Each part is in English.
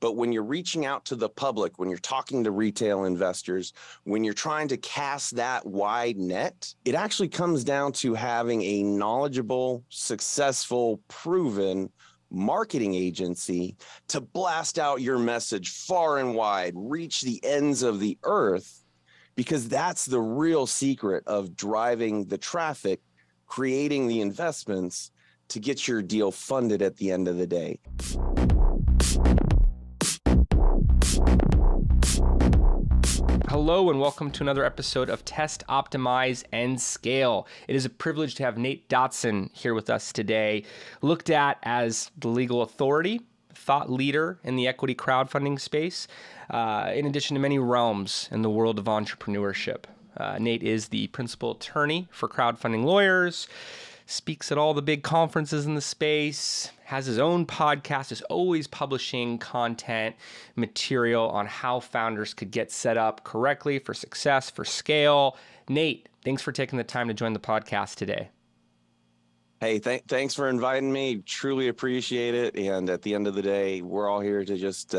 But when you're reaching out to the public, when you're talking to retail investors, when you're trying to cast that wide net, it actually comes down to having a knowledgeable, successful, proven marketing agency to blast out your message far and wide, reach the ends of the earth, because that's the real secret of driving the traffic, creating the investments to get your deal funded at the end of the day. Hello and welcome to another episode of Test, Optimize, and Scale. It is a privilege to have Nate Dodson here with us today, looked at as the legal authority, thought leader in the equity crowdfunding space, in addition to many realms in the world of entrepreneurship. Nate is the principal attorney for crowdfunding lawyers, speaks at all the big conferences in the space, has his own podcast, is always publishing content material on how founders could get set up correctly for success, for scale. Nate, thanks for taking the time to join the podcast today. Hey, thanks for inviting me. Truly appreciate it. And at the end of the day, we're all here to just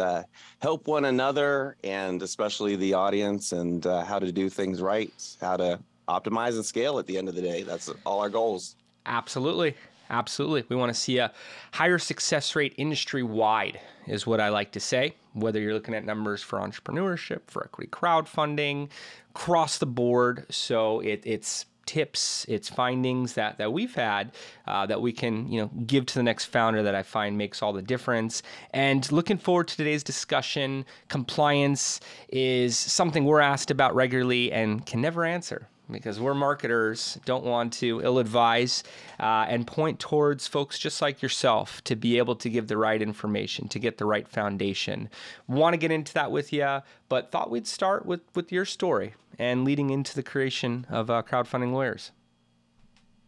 help one another, and especially the audience, and how to do things right, how to optimize and scale at the end of the day. That's all our goals. Absolutely. Absolutely. We want to see a higher success rate industry-wide is what I like to say, whether you're looking at numbers for entrepreneurship, for equity crowdfunding, across the board. So it's tips, it's findings that we've had that we can give to the next founder that I find makes all the difference. And looking forward to today's discussion. Compliance is something we're asked about regularly and can never answer, because we're marketers, don't want to ill-advise and point towards folks just like yourself to be able to give the right information, to get the right foundation. Want to get into that with you, but thought we'd start with your story and leading into the creation of crowdfunding lawyers.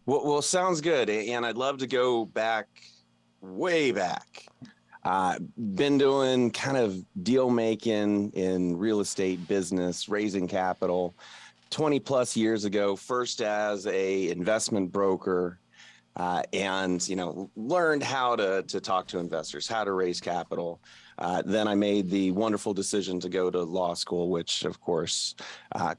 Well, sounds good. And I'd love to go back, way back. Been doing kind of deal making in real estate business, raising capital 20 plus years ago, first as a investment broker, and learned how to talk to investors, how to raise capital. Then I made the wonderful decision to go to law school, which of course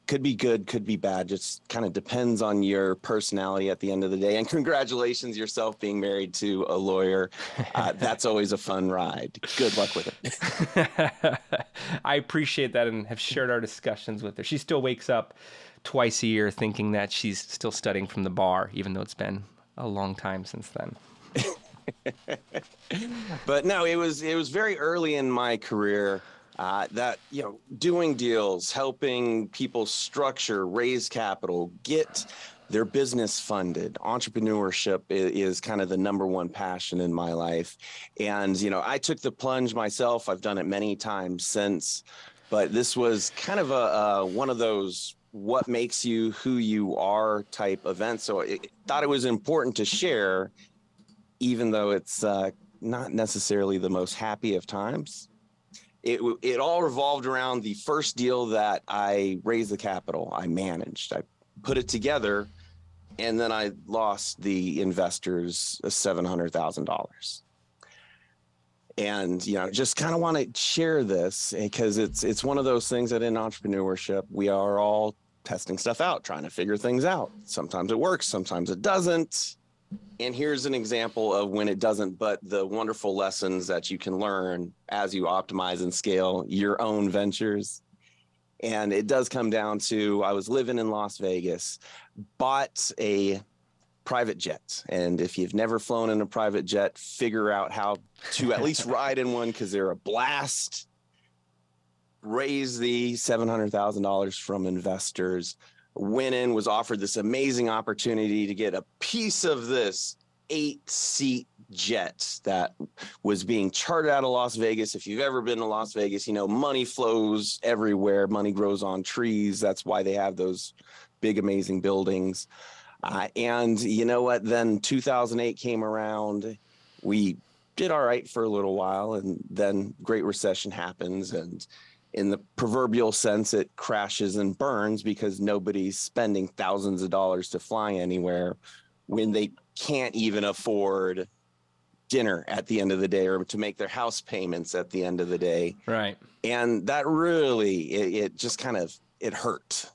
could be good, could be bad, just kind of depends on your personality at the end of the day. And congratulations yourself being married to a lawyer. That's always a fun ride. Good luck with it. I appreciate that and have shared our discussions with her. She still wakes up twice a year thinking that she's still studying from the bar, even though it's been a long time since then. But no, it was very early in my career that doing deals, helping people structure, raise capital, get their business funded. Entrepreneurship is kind of the number one passion in my life. And I took the plunge myself. I've done it many times since, but this was kind of one of those what makes you who you are type event. So I thought it was important to share, even though it's not necessarily the most happy of times. It all revolved around the first deal that I raised the capital, I managed. I put it together, and then I lost the investors $700,000. And, just kind of want to share this because it's one of those things that in entrepreneurship, we are all testing stuff out, trying to figure things out. Sometimes it works, sometimes it doesn't. And here's an example of when it doesn't, but the wonderful lessons that you can learn as you optimize and scale your own ventures. And it does come down to, I was living in Las Vegas, bought a private jet. And if you've never flown in a private jet, figure out how to at least ride in one, because they're a blast. Raise the $700,000 from investors. Went in, was offered this amazing opportunity to get a piece of this 8-seat jet that was being chartered out of Las Vegas. If you've ever been to Las Vegas, money flows everywhere. Money grows on trees. That's why they have those big, amazing buildings. And you know what? Then 2008 came around. We did all right for a little while, and then Great Recession happens, and in the proverbial sense, it crashes and burns because nobody's spending thousands of dollars to fly anywhere when they can't even afford dinner at the end of the day, or to make their house payments at the end of the day. Right. And that really, it just kind of, it hurt.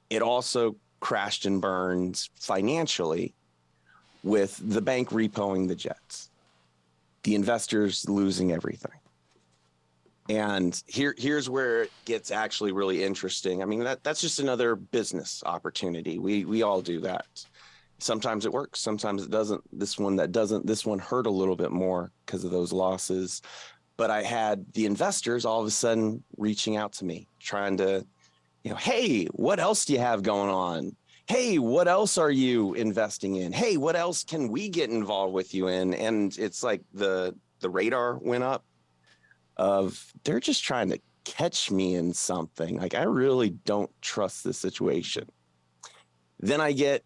It also crashed and burned financially with the bank repoing the jets, the investors losing everything. And here's where it gets actually really interesting. I mean, that's just another business opportunity. We all do that. Sometimes it works, sometimes it doesn't. This one hurt a little bit more because of those losses. But I had the investors all of a sudden reaching out to me, trying to, hey, what else do you have going on? Hey, what else are you investing in? Hey, what else can we get involved with you in? And it's like the radar went up of they're just trying to catch me in something. Like, I really don't trust this situation. Then I get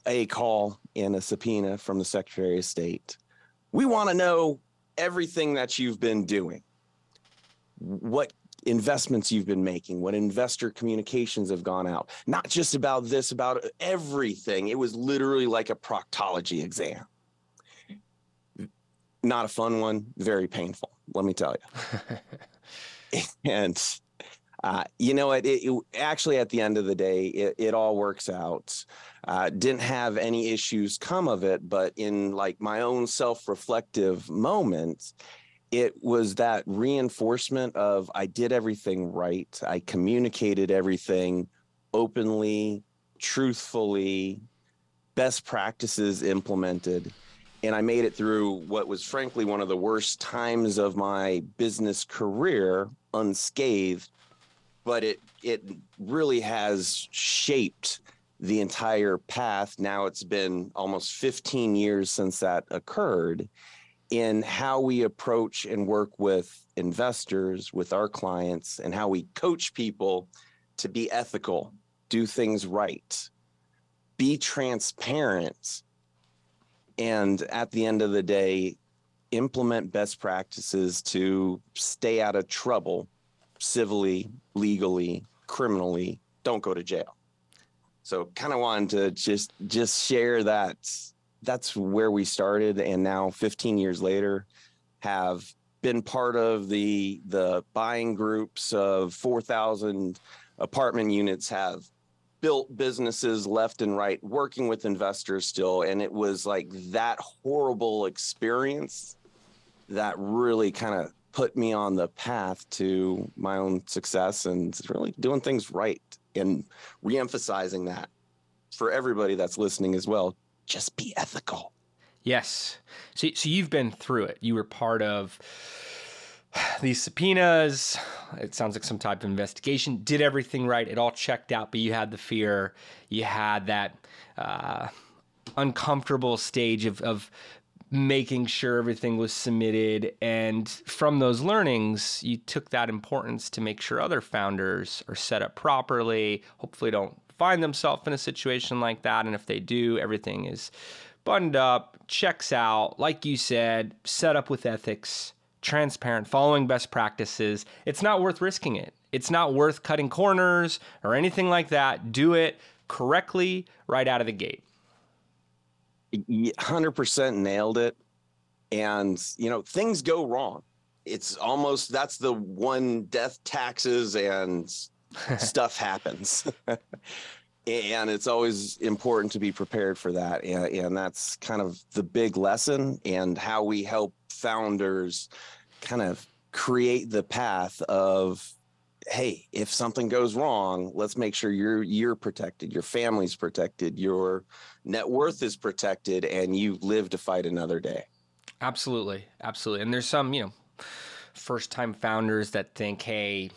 a call and a subpoena from the Secretary of State. We want to know everything that you've been doing, what investments you've been making, what investor communications have gone out, not just about this, about everything. It was literally like a proctology exam. Not a fun one, very painful, let me tell you. And it actually, at the end of the day, it all works out. Didn't have any issues come of it, but in like my own self-reflective moments, it was that reinforcement of I did everything right. I communicated everything openly, truthfully, best practices implemented. And I made it through what was frankly one of the worst times of my business career unscathed. But it really has shaped the entire path. Now it's been almost 15 years since that occurred, in how we approach and work with investors, with our clients, and how we coach people to be ethical, do things right, be transparent, and at the end of the day, implement best practices to stay out of trouble civilly, legally, criminally. Don't go to jail. So kind of wanted to just share that. That's where we started, and now 15 years later have been part of the buying groups of 4,000 apartment units, have built businesses left and right, working with investors still. And it was like that horrible experience that really kind of put me on the path to my own success and really doing things right, and reemphasizing that for everybody that's listening as well. Just be ethical. Yes. So you've been through it. You were part of these subpoenas. It sounds like some type of investigation. Did everything right. It all checked out, but you had the fear. You had that uncomfortable stage of making sure everything was submitted. And from those learnings, you took that importance to make sure other founders are set up properly, hopefully don't find themselves in a situation like that. And if they do, everything is buttoned up, checks out, like you said, set up with ethics, transparent, following best practices. It's not worth risking it. It's not worth cutting corners or anything like that. Do it correctly right out of the gate. 100% nailed it. And, things go wrong. It's almost, that's the one, death, taxes, and stuff happens. And it's always important to be prepared for that. And that's kind of the big lesson, and how we help founders kind of create the path of, hey, if something goes wrong, let's make sure you're protected, your family's protected, your net worth is protected, and you live to fight another day. Absolutely. Absolutely. And there's some, first-time founders that think, hey,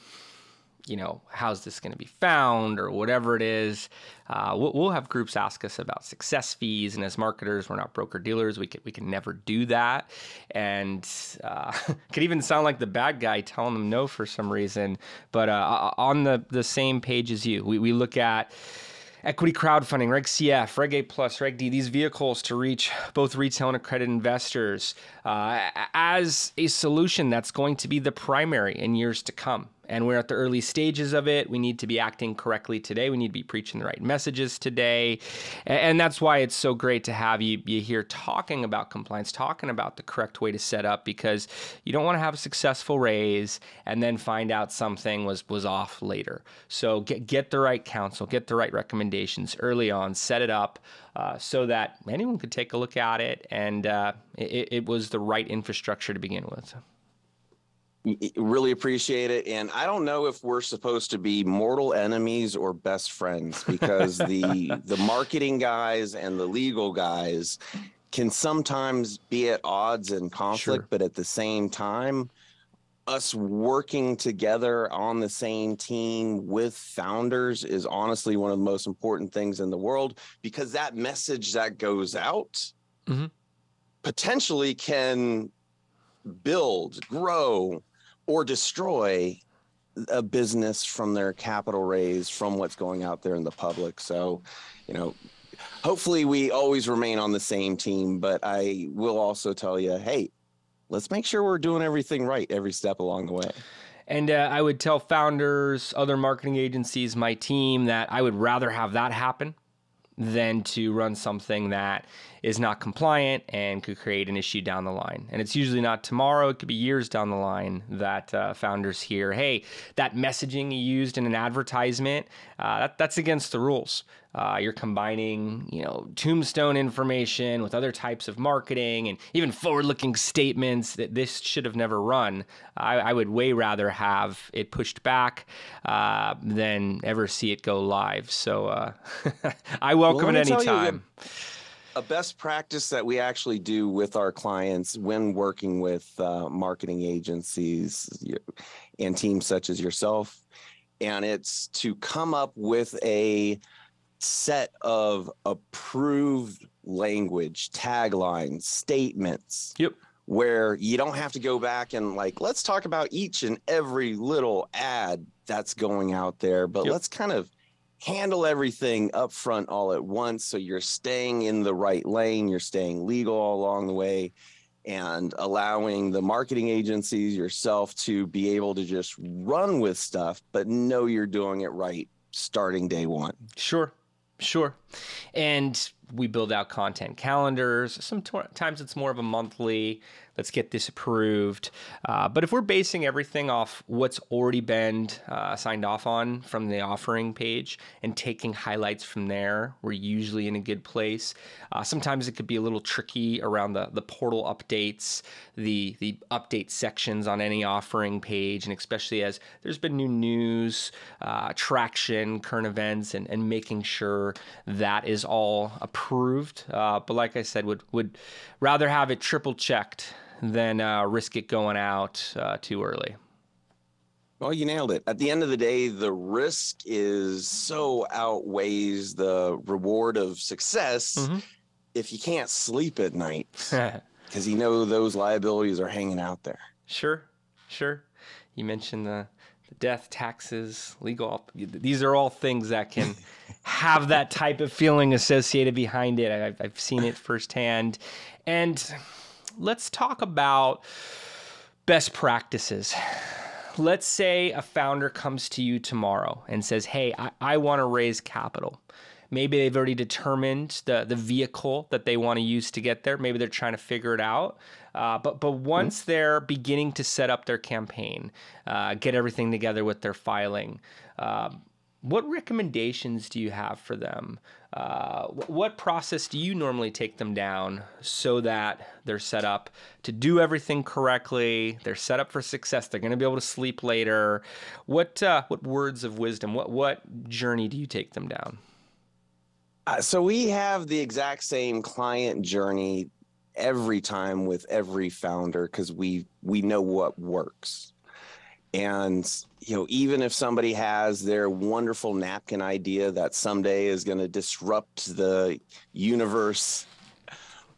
how's this going to be found, or whatever it is. We'll have groups ask us about success fees, and as marketers, we're not broker dealers. We can never do that, and could even sound like the bad guy telling them no for some reason. But on the same page as you, we look at equity crowdfunding, Reg CF, Reg A+, Reg D, these vehicles to reach both retail and accredited investors as a solution that's going to be the primary in years to come. and we're at the early stages of it. We need to be acting correctly today. We need to be preaching the right messages today. And that's why it's so great to have you here talking about compliance, talking about the correct way to set up, because you don't want to have a successful raise and then find out something was off later. So get the right counsel, get the right recommendations early on, set it up so that anyone could take a look at it, and it was the right infrastructure to begin with. Really appreciate it. And I don't know if we're supposed to be mortal enemies or best friends, because the marketing guys and the legal guys can sometimes be at odds and conflict, Sure. but at the same time, us working together on the same team with founders is honestly one of the most important things in the world, because that message that goes out potentially can build, grow, or destroy a business from their capital raise, from what's going out there in the public. So, hopefully we always remain on the same team, but I will also tell you, hey, let's make sure we're doing everything right every step along the way. And I would tell founders, other marketing agencies, my team, that I would rather have that happen than to run something that is not compliant and could create an issue down the line. And it's usually not tomorrow. It could be years down the line that founders hear, hey, that messaging you used in an advertisement, that's against the rules. You're combining, tombstone information with other types of marketing and even forward-looking statements that this should have never run. I would way rather have it pushed back than ever see it go live. So I welcome it anytime. A best practice that we actually do with our clients when working with marketing agencies and teams such as yourself, and it's to come up with a set of approved language, taglines, statements, where you don't have to go back and let's talk about each and every little ad that's going out there, but let's kind of handle everything up front all at once, so you're staying in the right lane, you're staying legal all along the way, and allowing the marketing agencies, yourself, to be able to just run with stuff, but know you're doing it right starting day one. Sure. And we build out content calendars. Sometimes it's more of a monthly, let's get this approved. But if we're basing everything off what's already been signed off on from the offering page and taking highlights from there, we're usually in a good place. Sometimes it could be a little tricky around the portal updates, the update sections on any offering page, and especially as there's been new news, traction, current events, and making sure that is all approved. But like I said, would rather have it triple checked than risk it going out too early. Well, you nailed it. At the end of the day, the risk so outweighs the reward of success if you can't sleep at night, because those liabilities are hanging out there. Sure. You mentioned the death, taxes, legal. These are all things that can have that type of feeling associated behind it. I've seen it firsthand. And let's talk about best practices. Let's say a founder comes to you tomorrow and says, hey, I want to raise capital. Maybe they've already determined the vehicle that they want to use to get there. Maybe they're trying to figure it out. But once they're beginning to set up their campaign, get everything together with their filing, what recommendations do you have for them? What process do you normally take them down so that they're set up to do everything correctly? They're set up for success. They're going to be able to sleep later. What words of wisdom, what journey do you take them down? So we have the exact same client journey every time with every founder, because we know what works. And, even if somebody has their wonderful napkin idea that someday is going to disrupt the universe,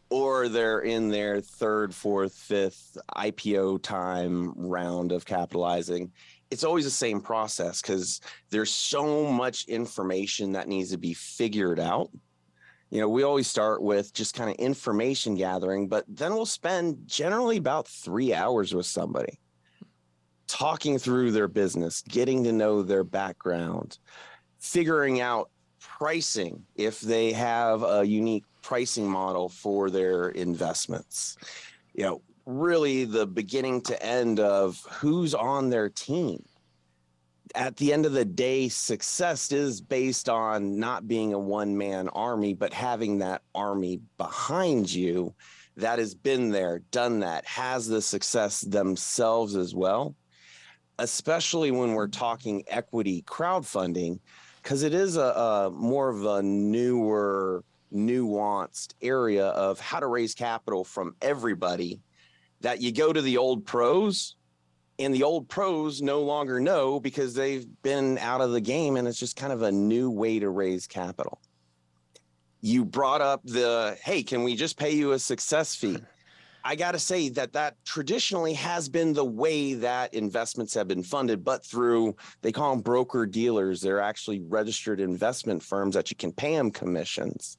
or they're in their third, fourth, fifth IPO time round of capitalizing, it's always the same process, because there's so much information that needs to be figured out. We always start with just kind of information gathering, but then we'll spend generally about 3 hours with somebody talking through their business, getting to know their background, figuring out pricing if they have a unique pricing model for their investments. Really the beginning to end of who's on their team. At the end of the day, success is based on not being a one-man army, but having that army behind you that has been there, done that, has the success themselves as well, especially when we're talking equity crowdfunding, because it is a more of a newer, nuanced area of how to raise capital from everybody, that you go to the old pros, and the old pros no longer know because they've been out of the game, and it's just kind of a new way to raise capital. You brought up hey, can we just pay you a success fee? I got to say that traditionally has been the way that investments have been funded, but through, they call them broker dealers. They're actually registered investment firms that you can pay them commissions.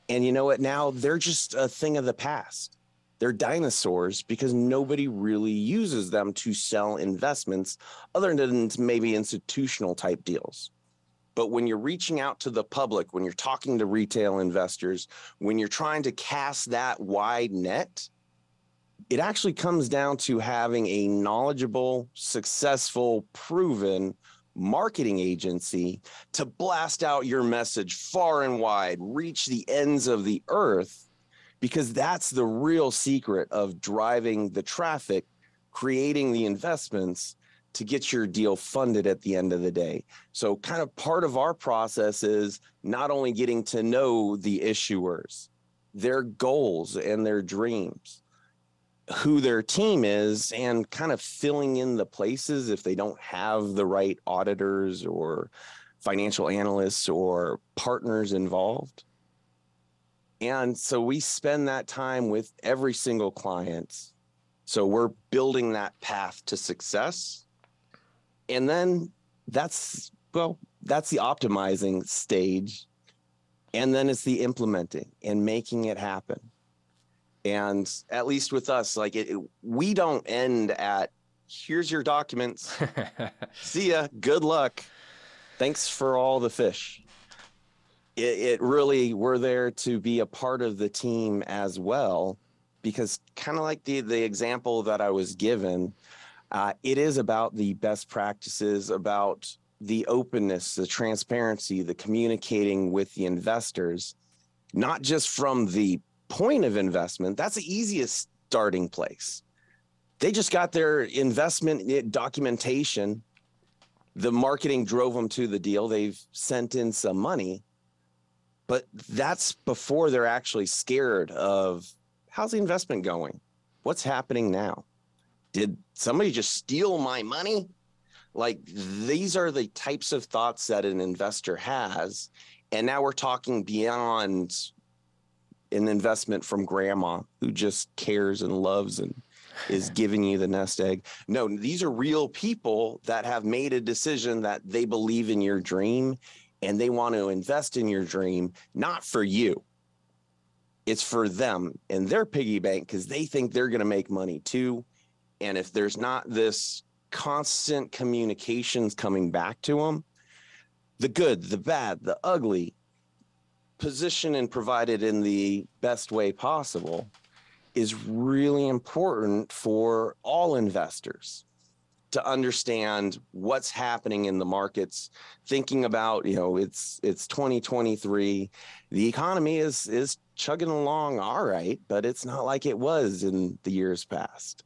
And you know what? Now they're just a thing of the past. They're dinosaurs because nobody really uses them to sell investments other than maybe institutional type deals. But when you're reaching out to the public, when you're talking to retail investors, when you're trying to cast that wide net, it actually comes down to having a knowledgeable, successful, proven marketing agency to blast out your message far and wide, reach the ends of the earth, because that's the real secret of driving the traffic, creating the investments to get your deal funded at the end of the day. So kind of part of our process is not only getting to know the issuers, their goals and their dreams, who their team is, and kind of filling in the places if they don't have the right auditors or financial analysts or partners involved. And so we spend that time with every single client. So we're building that path to success. And then that's the optimizing stage. And then it's the implementing and making it happen. And at least with us, we don't end at, here's your documents. See ya. Good luck. Thanks for all the fish. It really, we're there to be a part of the team as well, because kind of like the example that I was given, it is about the best practices, about the openness, the transparency, the communicating with the investors, not just from the point of investment. That's the easiest starting place. They just got their investment documentation. The marketing drove them to the deal. They've sent in some money. But that's before they're actually scared of, how's the investment going? What's happening now? Did somebody just steal my money? These are the types of thoughts that an investor has. And now we're talking beyond an investment from grandma who just cares and loves and is giving you the nest egg. No, these are real people that have made a decision that they believe in your dream and they want to invest in your dream, not for you. It's for them and their piggy bank, because they think they're going to make money too. And if there's not this constant communications coming back to them, the good, the bad, the ugly, position and provided in the best way possible, is really important for all investors to understand what's happening in the markets, thinking about, it's 2023. The economy is chugging along all right, but it's not like it was in the years past.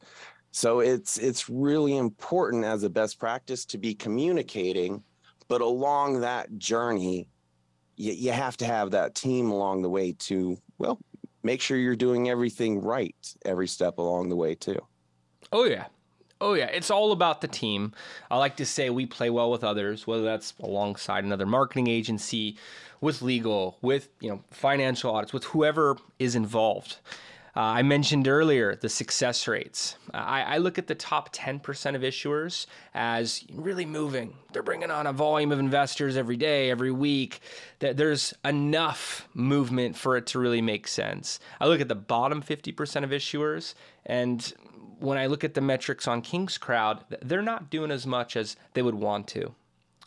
So it's really important as a best practice to be communicating, but along that journey, you have to have that team along the way to, make sure you're doing everything right every step along the way too. Oh yeah. It's all about the team. I like to say we play well with others, whether that's alongside another marketing agency, with legal, with financial audits, with whoever is involved. I mentioned earlier the success rates. I look at the top 10% of issuers as really moving. They're bringing on a volume of investors every day, every week, that there's enough movement for it to really make sense. I look at the bottom 50% of issuers, and when I look at the metrics on King's Crowd, they're not doing as much as they would want to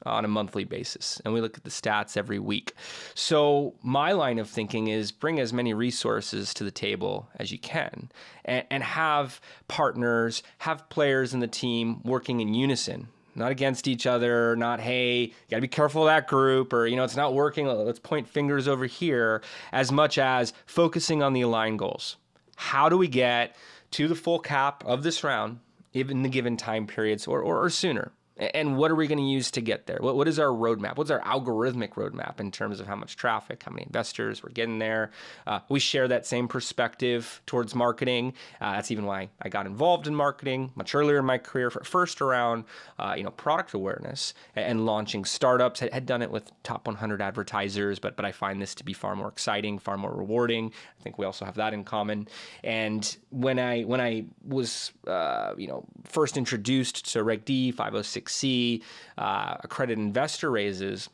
on a monthly basis. And we look at the stats every week. So my line of thinking is bring as many resources to the table as you can, and have partners, have players in the team working in unison, not against each other, not, hey, you gotta be careful of that group, or, it's not working, let's point fingers over here, as much as focusing on the aligned goals. How do we get to the full cap of this round, in the given time periods or sooner? And what are we going to use to get there? What is our roadmap? What's our algorithmic roadmap in terms of how much traffic, how many investors we're getting there? We share that same perspective towards marketing. That's even why I got involved in marketing much earlier in my career, first around product awareness and launching startups. Had done it with top 100 advertisers, but I find this to be far more exciting, far more rewarding. I think we also have that in common. And when I was first introduced to Reg D, 506C, accredited investor raises,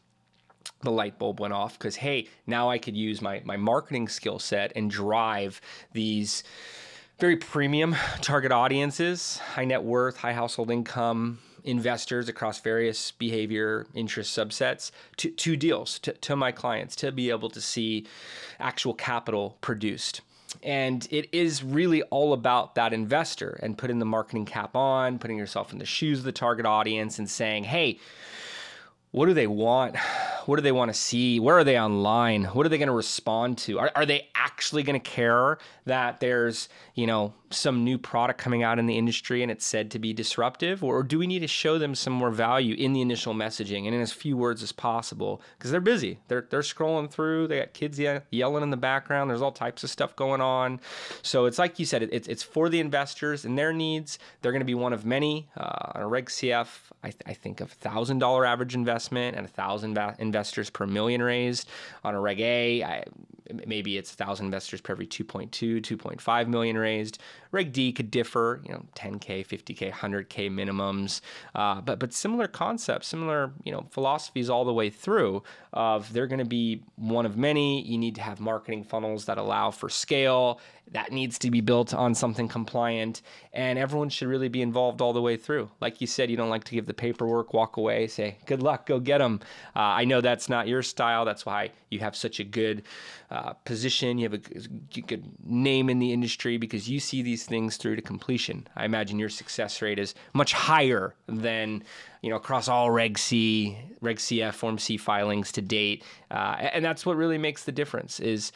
the light bulb went off, because, hey, now I could use my marketing skill set and drive these very premium target audiences, high net worth, high household income investors across various behavior interest subsets to deals, to my clients, to be able to see actual capital produced. And it is really all about that investor and putting the marketing cap on, putting yourself in the shoes of the target audience and saying, hey, what do they want? What do they want to see? Where are they online? What are they going to respond to? Are they actually going to care that there's, some new product coming out in the industry and it's said to be disruptive? Or do we need to show them some more value in the initial messaging and in as few words as possible? Because they're busy. They're scrolling through. They got kids yelling in the background. There's all types of stuff going on. So it's like you said, it's for the investors and their needs. They're going to be one of many. On a Reg CF, I think of $1,000 average investment and 1,000 investors per million raised. On a Reg A, maybe it's 1,000 investors per every 2.5 million raised. Reg D could differ, 10K, 50K, 100K minimums, but similar concepts, similar, philosophies all the way through of they're going to be one of many. You need to have marketing funnels that allow for scale. That needs to be built on something compliant, and everyone should really be involved all the way through. Like you said, you don't like to give the paperwork, walk away, say, good luck, go get them. I know that's not your style. That's why you have such a good position. You have a good name in the industry because you see these things through to completion. I imagine your success rate is much higher than across all Reg C, Reg CF, Form C filings to date. And that's what really makes the difference is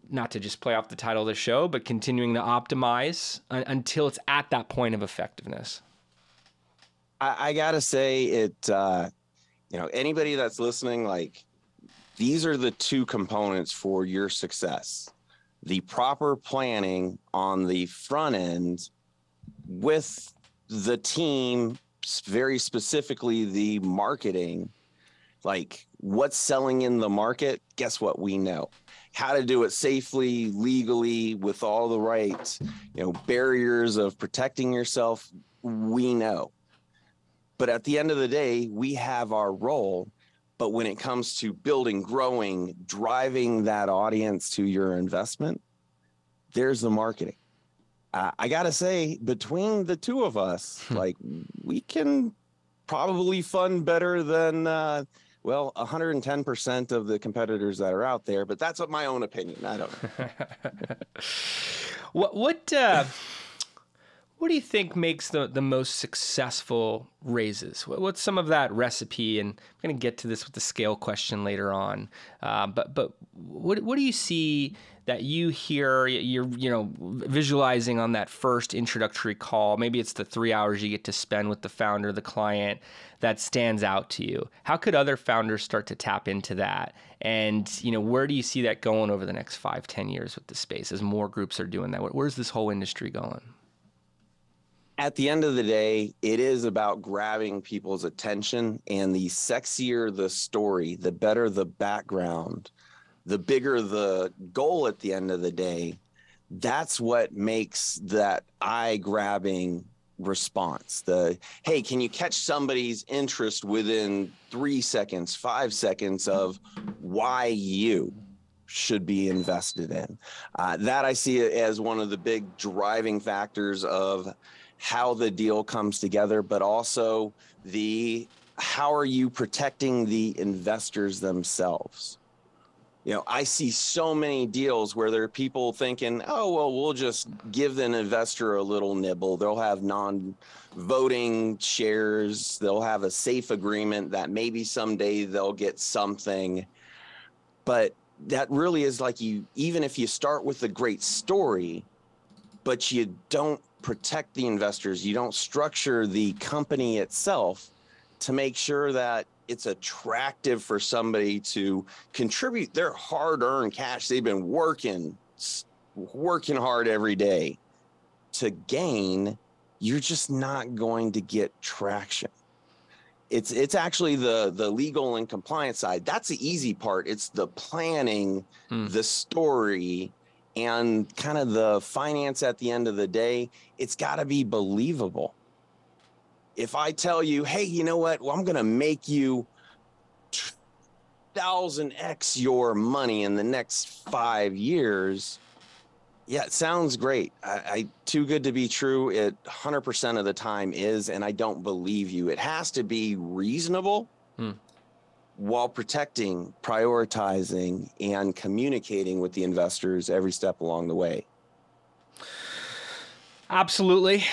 not to just play off the title of the show, but continuing to optimize until it's at that point of effectiveness. I gotta say anybody that's listening, these are the two components for your success. The proper planning on the front end with the team, very specifically the marketing, what's selling in the market. Guess what? We know how to do it safely, legally, with all the right, barriers of protecting yourself. We know. But at the end of the day, we have our role. But when it comes to building, growing, driving that audience to your investment, there's the marketing. I got to say, between the two of us, we can probably fund better than, 110% of the competitors that are out there. But that's my own opinion. I don't know. What do you think makes the most successful raises? What's some of that recipe? And I'm going to get to this with the scale question later on. But what do you see that you hear, you're visualizing on that first introductory call? Maybe it's the 3 hours you get to spend with the founder, the client, that stands out to you. How could other founders start to tap into that? And where do you see that going over the next 5-10 years with the space as more groups are doing that? Where's this whole industry going? At the end of the day, it is about grabbing people's attention, and the sexier the story, the better the background, the bigger the goal at the end of the day. That's what makes that eye-grabbing response. Hey, can you catch somebody's interest within 3 seconds, 5 seconds of why you? should be invested in. That I see it as one of the big driving factors of how the deal comes together, but also how are you protecting the investors themselves? I see so many deals where there are people thinking, oh, well, we'll just give an investor a little nibble. They'll have non-voting shares. They'll have a safe agreement that maybe someday they'll get something. But that really is like, even if you start with a great story, but you don't protect the investors, you don't structure the company itself to make sure that it's attractive for somebody to contribute their hard-earned cash. They've been working hard every day to gain. You're just not going to get traction. It's actually the legal and compliance side. That's the easy part. It's the planning, the story, and kind of the finance at the end of the day. It's got to be believable. If I tell you, hey, you know what? Well, I'm going to make you 1,000x your money in the next 5 years. Yeah, it sounds great. Too good to be true. It 100% of the time is, and I don't believe you. It has to be reasonable while protecting, prioritizing, and communicating with the investors every step along the way. Absolutely.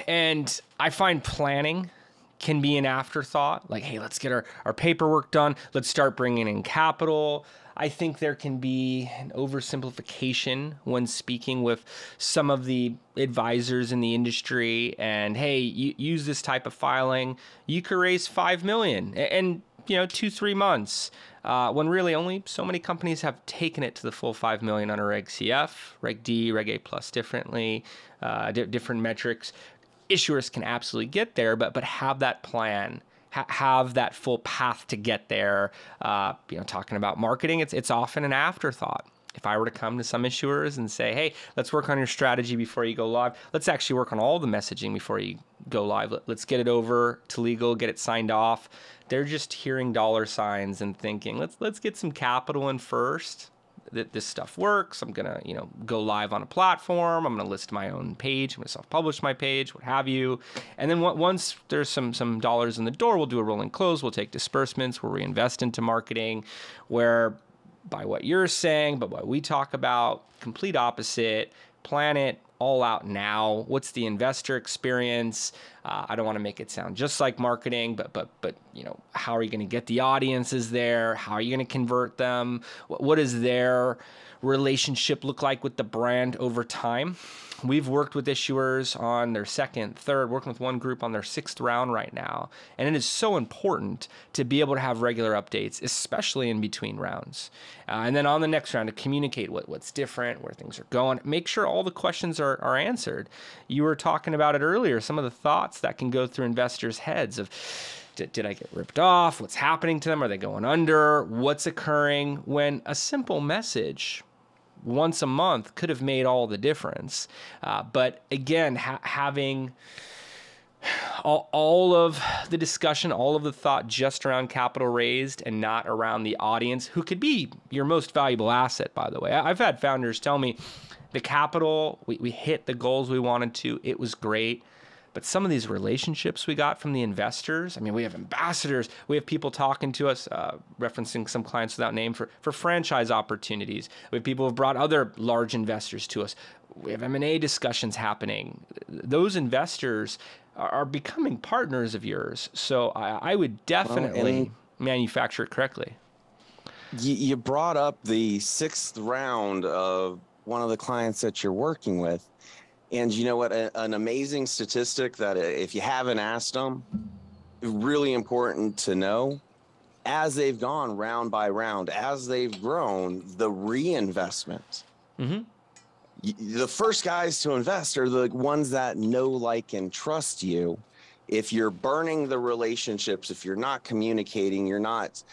And I find planning can be an afterthought. Like, hey, let's get our paperwork done. Let's start bringing in capital. I think there can be an oversimplification when speaking with some of the advisors in the industry. And hey, use this type of filing. You could raise $5 million and 2-3 months. When really only so many companies have taken it to the full $5 million under Reg CF, Reg D, Reg A plus differently, different metrics. Issuers can absolutely get there, but have that plan, have that full path to get there. Talking about marketing, it's often an afterthought. If I were to come to some issuers and say, hey, let's work on your strategy before you go live. Let's actually work on all the messaging before you go live. Let's get it over to legal, get it signed off. They're just hearing dollar signs and thinking, let's get some capital in first. That this stuff works. I'm gonna, go live on a platform. I'm gonna list my own page. I'm gonna self-publish my page, what have you. And then once there's some dollars in the door, we'll do a rolling close. We'll take disbursements. We'll reinvest into marketing. Where, by what you're saying, but what we talk about, complete opposite. Plan it all out now. What's the investor experience? I don't want to make it sound just like marketing, but how are you going to get the audiences there? How are you going to convert them? What does their relationship look like with the brand over time? We've worked with issuers on their second, third, working with one group on their 6th round right now. And it is so important to be able to have regular updates, especially in between rounds. And then on the next round to communicate what's different, where things are going, make sure all the questions are answered. You were talking about it earlier, some of the thoughts that can go through investors' heads of, did I get ripped off? What's happening to them? Are they going under? What's occurring? When a simple message once a month could have made all the difference. But again, having all of the discussion, all of the thought just around capital raised and not around the audience, who could be your most valuable asset, by the way. I've had founders tell me the capital, we hit the goals we wanted to. It was great. But some of these relationships we got from the investors, we have ambassadors, we have people talking to us, referencing some clients without name for franchise opportunities. We have people who have brought other large investors to us. We have M&A discussions happening. Those investors are becoming partners of yours. So I would definitely manufacture it correctly. You brought up the 6th round of one of the clients that you're working with. And you know what? An amazing statistic that if you haven't asked them, really important to know, as they've gone round by round, as they've grown, the reinvestment. The first guys to invest are the ones that know, like, and trust you. If you're burning the relationships, if you're not communicating, you're not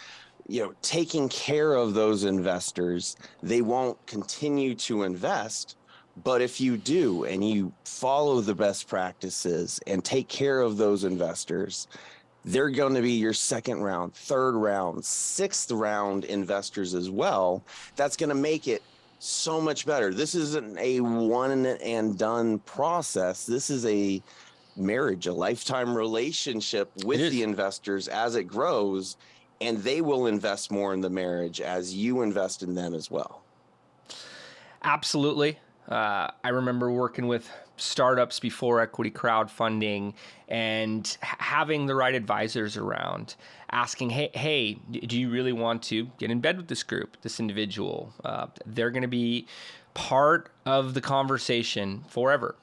taking care of those investors, they won't continue to invest. But if you do, and you follow the best practices and take care of those investors, they're going to be your second round, third round, sixth round investors as well. That's going to make it so much better. This isn't a one and done process. This is a marriage, a lifetime relationship It with the is. investors as it grows, and they will invest more in the marriage as you invest in them as well. Absolutely. I remember working with startups before equity crowdfunding and having the right advisors around, asking, hey, do you really want to get in bed with this group, this individual? They're going to be part of the conversation forever.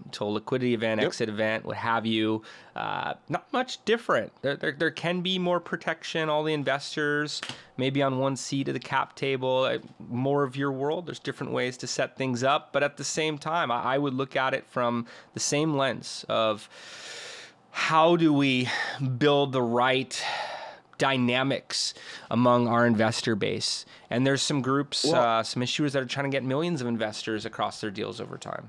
Until liquidity event, Yep. exit event, what have you. Not much different. There can be more protection. All the investors maybe on one seat of the cap table, more of your world. There's different ways to set things up. But at the same time, I would look at it from the same lens of how do we build the right dynamics among our investor base. And there's some groups, some issuers that are trying to get millions of investors across their deals over time.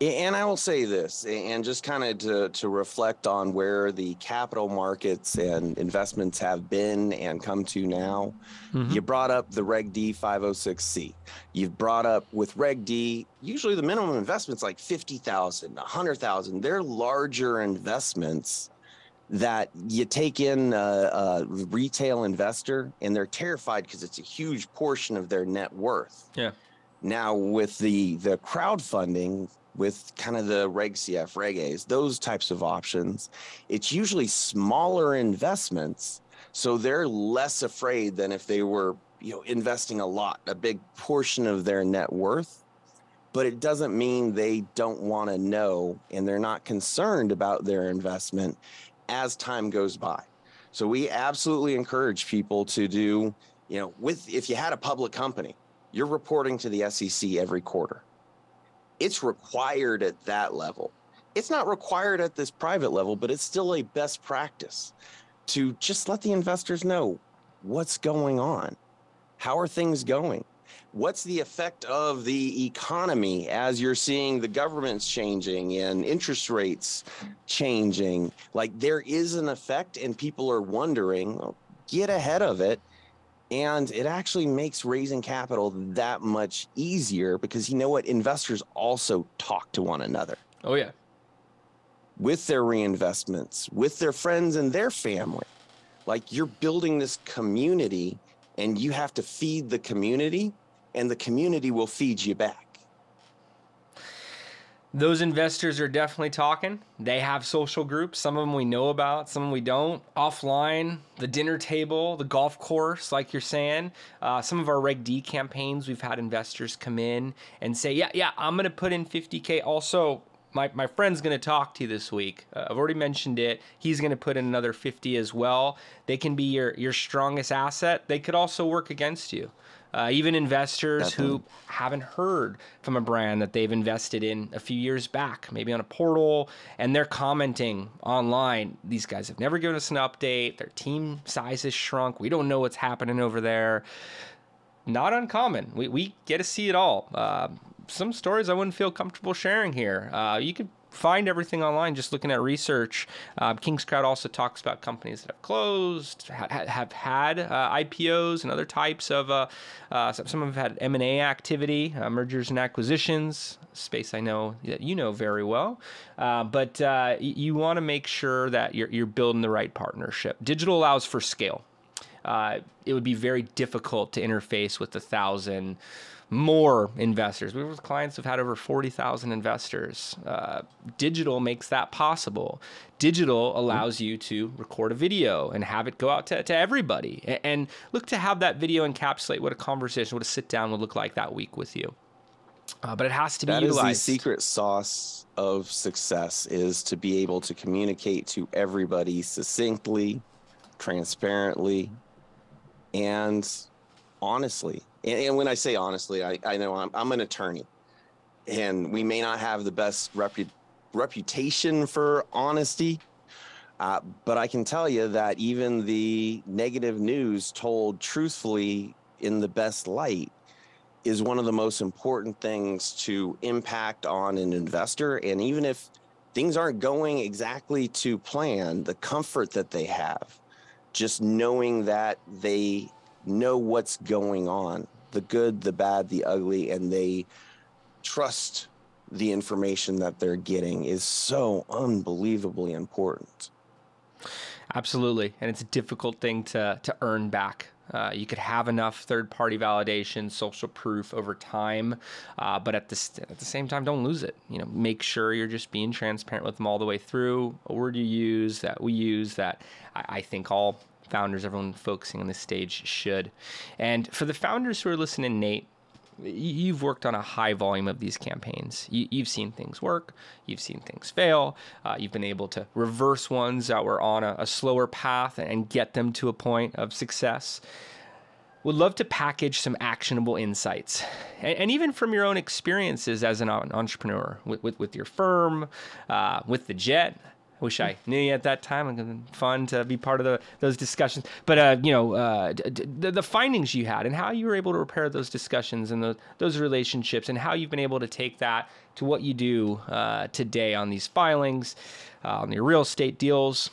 And I will say this, and just kind of to reflect on where the capital markets and investments have been and come to now. You brought up the Reg D 506C. You've brought up with Reg D, usually the minimum investment's like 50,000, 100,000. They're larger investments that you take in a retail investor, and they're terrified because it's a huge portion of their net worth. Yeah. Now with the crowdfunding, with kind of the Reg CF, Reg A's, those types of options, it's usually smaller investments. So they're less afraid than if they were, investing a big portion of their net worth. But it doesn't mean they don't want to know, and they're not concerned about their investment as time goes by. So we absolutely encourage people to do, if you had a public company, you're reporting to the SEC every quarter. It's required at that level. It's not required at this private level, but it's still a best practice to just let the investors know what's going on. How are things going? What's the effect of the economy as you're seeing the government's changing and interest rates changing? Like, there is an effect, and people are wondering, get ahead of it. And it actually makes raising capital that much easier because you know what? Investors also talk to one another. Oh, yeah. With their reinvestments, with their friends and their family. Like, you're building this community, and you have to feed the community, and the community will feed you back. Those investors are definitely talking. They have social groups. Some of them we know about, some of them we don't. Offline, the dinner table, the golf course, like you're saying. Some of our Reg D campaigns, we've had investors come in and say, yeah, I'm going to put in 50K. Also, my friend's going to talk to you this week. I've already mentioned it. He's going to put in another 50 as well. They can be your strongest asset. They could also work against you. Even investors who haven't heard from a brand that they've invested in a few years back, maybe on a portal, and they're commenting online, these guys have never given us an update, their team size has shrunk, we don't know what's happening over there. Not uncommon. We get to see it all. Some stories I wouldn't feel comfortable sharing here. You could find everything online just looking at research. King's Crowd also talks about companies that have closed, have had IPOs and other types of, some have had M&A activity, mergers and acquisitions, space I know that you know very well. But you want to make sure that you're building the right partnership. Digital allows for scale. It would be very difficult to interface with 1,000 more investors. We with clients who've had over 40,000 investors. Digital makes that possible. Digital allows you to record a video and have it go out to everybody, and look to have that video encapsulate what a conversation, what a sit down would look like that week with you. But it has to be utilized. That is the secret sauce of success, is to be able to communicate to everybody succinctly, transparently, and honestly. And when I say honestly, I know I'm an attorney, and we may not have the best reputation for honesty, but I can tell you that even the negative news told truthfully in the best light is one of the most important things to impact on an investor. And even if things aren't going exactly to plan, the comfort that they have, just knowing that they know what's going on, the good, the bad, the ugly, and they trust the information that they're getting is so unbelievably important. Absolutely. And it's a difficult thing to earn back. You could have enough third-party validation, social proof over time, but at the same time, don't lose it. You know, make sure you're just being transparent with them all the way through. A word you use that we use that I think all founders, everyone focusing on this stage should. And for the founders who are listening, Nate, you've worked on a high volume of these campaigns. You've seen things work. You've seen things fail. You've been able to reverse ones that were on a slower path and get them to a point of success. Would love to package some actionable insights. And even from your own experiences as an entrepreneur with your firm, with the jet. I wish I knew you at that time. It would have been fun to be part of those discussions. But, the findings you had and how you were able to repair those discussions and those relationships and how you've been able to take that to what you do today on these filings, on your real estate deals.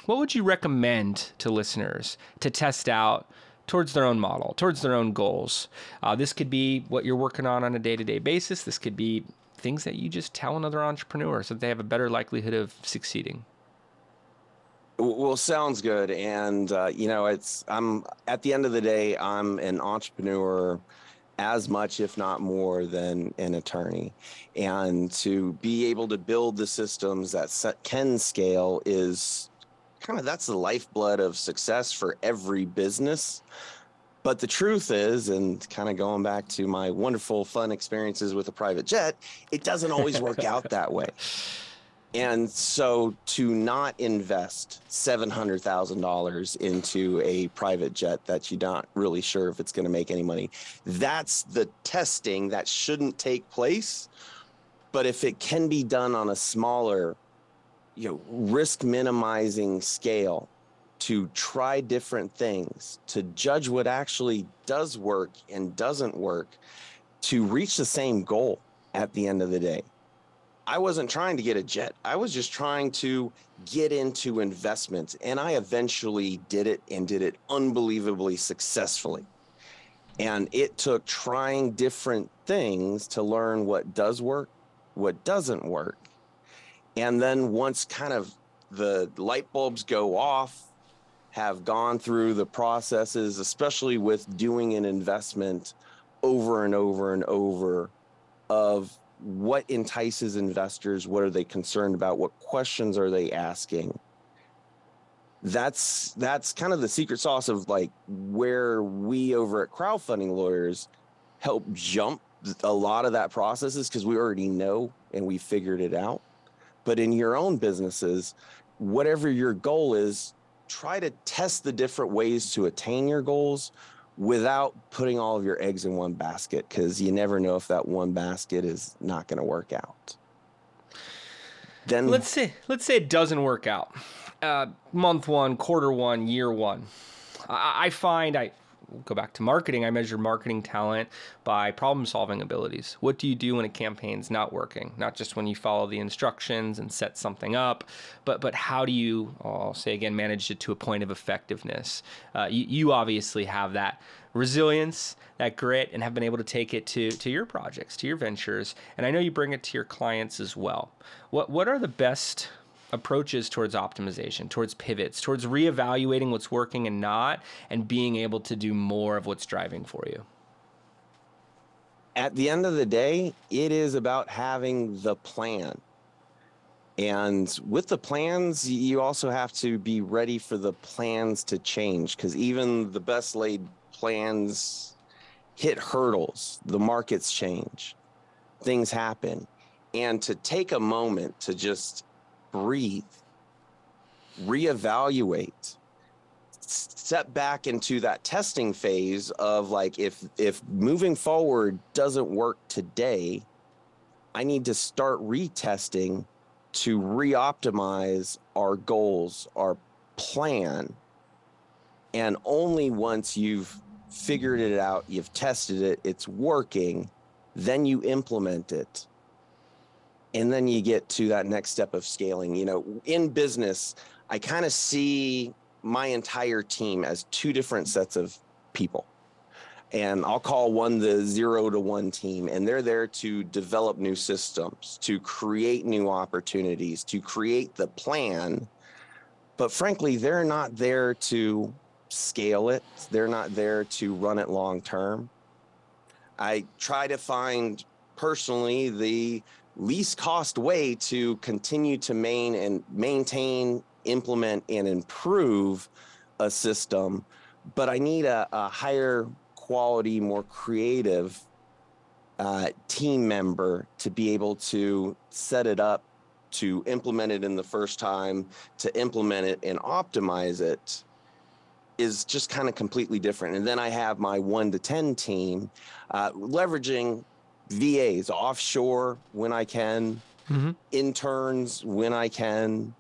What would you recommend to listeners to test out towards their own model, towards their own goals? This could be what you're working on a day-to-day basis. This could be things that you just tell another entrepreneur so that they have a better likelihood of succeeding. Well, sounds good. And, I'm at the end of the day, I'm an entrepreneur as much, if not more, than an attorney. And to be able to build the systems that can scale is that's the lifeblood of success for every business. But the truth is, and kind of going back to my wonderful, fun experiences with a private jet, it doesn't always work out that way. And so to not invest $700,000 into a private jet that you're not really sure if it's going to make any money, that's the testing that shouldn't take place. But if it can be done on a smaller, risk minimizing scale, to try different things, to judge what actually does work and doesn't work, to reach the same goal at the end of the day. I wasn't trying to get a jet. I was just trying to get into investments, and I eventually did it and did it unbelievably successfully. And it took trying different things to learn what does work, what doesn't work. And then once kind of the light bulbs go off, have gone through the processes, especially with doing an investment over and over and over, of what entices investors, what are they concerned about, what questions are they asking. That's kind of the secret sauce of like where we over at Crowdfunding Lawyers help jump a lot of that processes, because we already know and we figured it out. But in your own businesses, whatever your goal is, try to test the different ways to attain your goals without putting all of your eggs in one basket, because you never know if that one basket is not going to work out. Then let's say it doesn't work out. Month one, quarter one, year one. I find I go back to marketing. I measure marketing talent by problem-solving abilities. What do you do when a campaign's not working? Not just when you follow the instructions and set something up, but how do you, I'll say again, manage it to a point of effectiveness? You obviously have that resilience, that grit, and have been able to take it to your projects, to your ventures, and I know you bring it to your clients as well. What are the best approaches towards optimization, towards pivots, towards reevaluating what's working and not, and being able to do more of what's driving for you? At the end of the day, it is about having the plan. And with the plans, you also have to be ready for the plans to change, because even the best laid plans hit hurdles. The markets change, things happen. And to take a moment to just breathe, reevaluate, step back into that testing phase of like, if moving forward doesn't work today, I need to start retesting to re-optimize our goals, our plan. And only once you've figured it out, you've tested it, it's working, then you implement it. And then you get to that next step of scaling. In business, I kind of see my entire team as two different sets of people. And I'll call one the 0 to 1 team. And they're there to develop new systems, to create new opportunities, to create the plan. But frankly, they're not there to scale it. They're not there to run it long term. I try to find personally the least cost way to continue to maintain, implement, and improve a system. But I need a higher quality, more creative team member to be able to set it up, to implement it in the first time, to implement it and optimize it is just kind of completely different. And then I have my 1 to 10 team, leveraging VAs offshore when I can, interns when I can,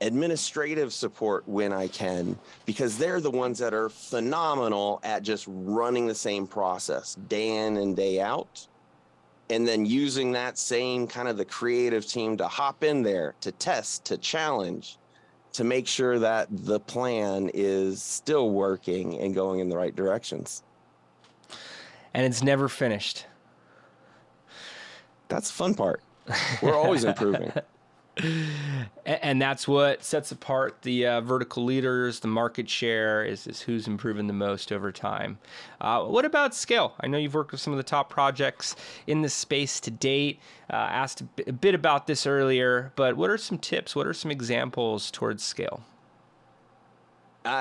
administrative support when I can, because they're the ones that are phenomenal at just running the same process day in and day out. And then using that same kind of the creative team to hop in there, to test, to challenge, to make sure that the plan is still working and going in the right directions. And it's never finished. That's the fun part. We're always improving. And that's what sets apart the vertical leaders. The market share is who's improving the most over time. What about scale? I know you've worked with some of the top projects in this space to date. Asked a bit about this earlier, but what are some tips? What are some examples towards scale?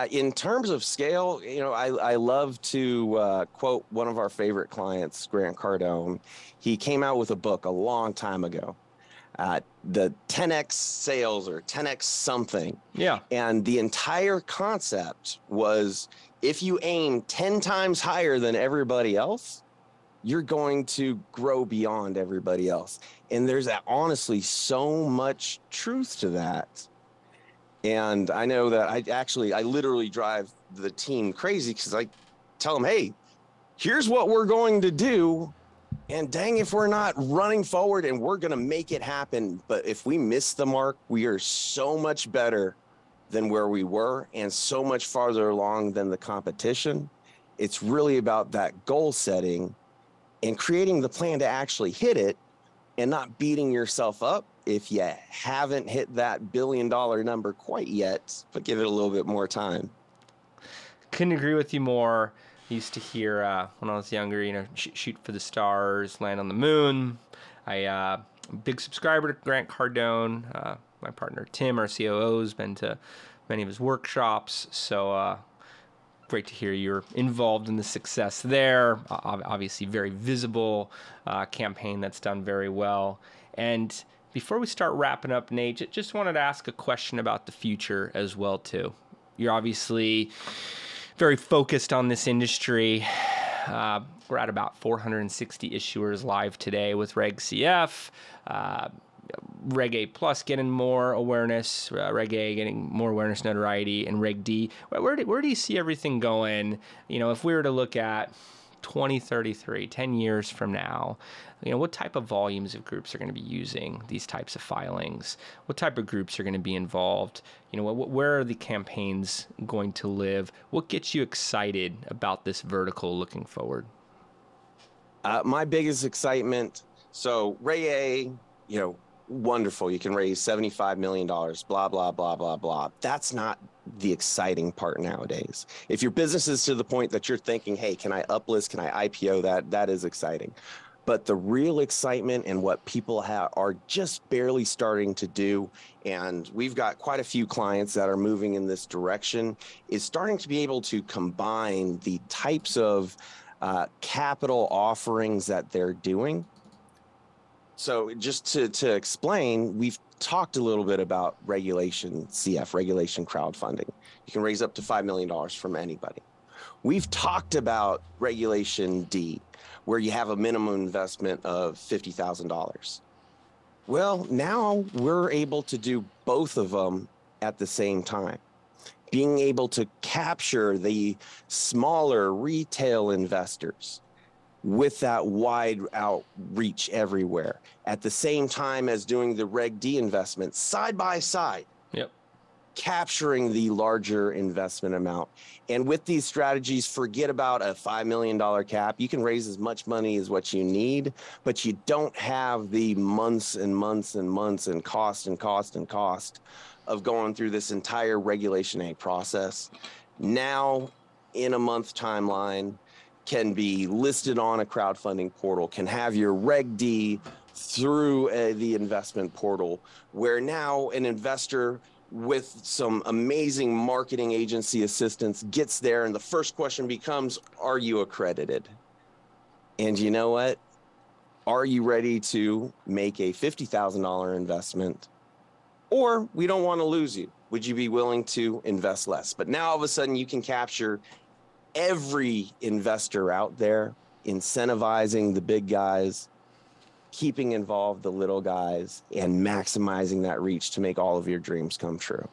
In terms of scale, I love to quote one of our favorite clients, Grant Cardone. He came out with a book a long time ago. The 10x sales or 10x something. Yeah. And the entire concept was if you aim 10 times higher than everybody else, you're going to grow beyond everybody else. And there's honestly so much truth to that. And I know that I literally drive the team crazy because I tell them, hey, here's what we're going to do. And dang, if we're not running forward and we're going to make it happen. But if we miss the mark, we are so much better than where we were and so much farther along than the competition. It's really about that goal setting and creating the plan to actually hit it and not beating yourself up if you haven't hit that $1 billion number quite yet, but give it a little bit more time. Couldn't agree with you more. Used to hear when I was younger, shoot for the stars, land on the moon. Big subscriber to Grant Cardone. My partner Tim, our COO, has been to many of his workshops. So great to hear you're involved in the success there. Obviously, very visible campaign that's done very well. And before we start wrapping up, Nate, just wanted to ask a question about the future as well too. You're obviously very focused on this industry. We're at about 460 issuers live today with Reg CF, Reg A Plus getting more awareness, Reg A getting more awareness, notoriety, and Reg D. Where do you see everything going? If we were to look at 2033, 10 years from now, what type of volumes of groups are going to be using these types of filings? What type of groups are going to be involved? Where are the campaigns going to live? What gets you excited about this vertical looking forward? My biggest excitement, so Ray A, wonderful. You can raise $75 million, blah, blah, blah, blah, blah. That's not the exciting part nowadays. If your business is to the point that you're thinking, hey, can I uplist, can I IPO, that is exciting. But the real excitement and what people are just barely starting to do, and we've got quite a few clients that are moving in this direction, is starting to be able to combine the types of capital offerings that they're doing. So just to explain, we've talked a little bit about regulation CF, regulation crowdfunding. You can raise up to $5 million from anybody. We've talked about regulation D, where you have a minimum investment of $50,000. Well, now we're able to do both of them at the same time. Being able to capture the smaller retail investors, with that wide outreach everywhere, at the same time as doing the Reg D investment side by side. Yep. Capturing the larger investment amount. And with these strategies, forget about a $5 million cap. You can raise as much money as what you need, but you don't have the months and months and months and cost of going through this entire Regulation A process. Now, in a month timeline, can be listed on a crowdfunding portal, can have your Reg D through the investment portal, where now an investor with some amazing marketing agency assistance gets there, and the first question becomes, are you accredited? And you know what? Are you ready to make a $50,000 investment? Or we don't want to lose you. Would you be willing to invest less? But now all of a sudden you can capture every investor out there, incentivizing the big guys, keeping involved the little guys, and maximizing that reach to make all of your dreams come true.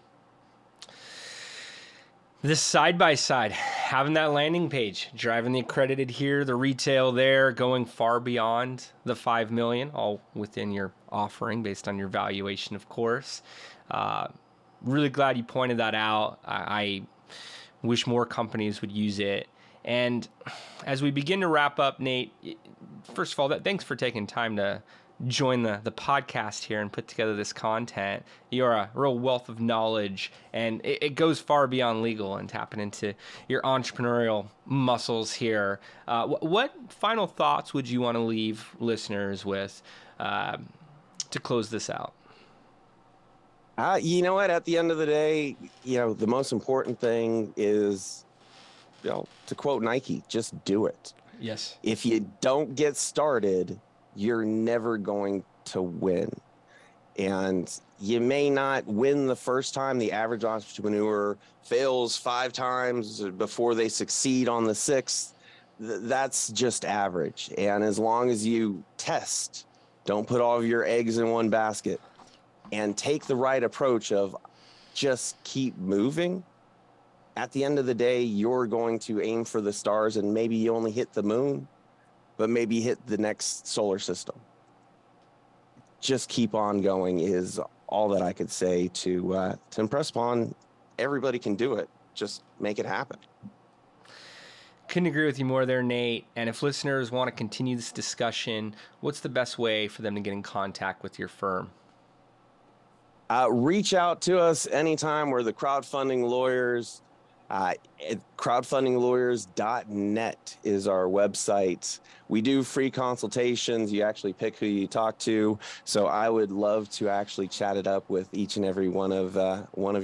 This side by side, having that landing page, driving the accredited here, the retail there, going far beyond the 5 million, all within your offering based on your valuation, of course. Really glad you pointed that out. I wish more companies would use it. And as we begin to wrap up, Nate, first of all, thanks for taking time to join the podcast here and put together this content. You're a real wealth of knowledge, and it goes far beyond legal and tapping into your entrepreneurial muscles here. What final thoughts would you want to leave listeners with to close this out? You know what? At the end of the day, the most important thing is, to quote Nike, just do it. Yes. If you don't get started, you're never going to win. And you may not win the first time. The average entrepreneur fails 5 times before they succeed on the 6th. That's just average. And as long as you test, don't put all of your eggs in one basket, and take the right approach of just keep moving, at the end of the day, you're going to aim for the stars, and maybe you only hit the moon, but maybe hit the next solar system. Just keep on going is all that I could say to impress upon everybody can do it. Just make it happen. Couldn't agree with you more there, Nate. And if listeners want to continue this discussion, what's the best way for them to get in contact with your firm? Reach out to us anytime. We're the Crowdfunding Lawyers. Crowdfundinglawyers.net is our website. We do free consultations. You actually pick who you talk to. So I would love to actually chat it up with each and every one of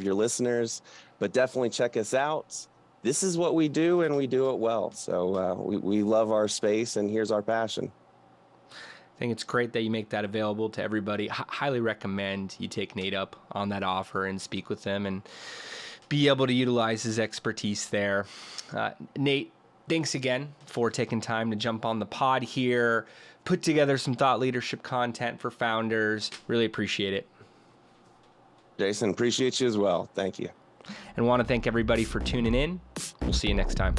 your listeners. But definitely check us out. This is what we do, and we do it well. So we love our space, and here's our passion. I think it's great that you make that available to everybody. Highly recommend you take Nate up on that offer and speak with him and be able to utilize his expertise there. Nate, thanks again for taking time to jump on the pod here, put together some thought leadership content for founders. Really appreciate it. Jason, appreciate you as well. Thank you. And want to thank everybody for tuning in. We'll see you next time.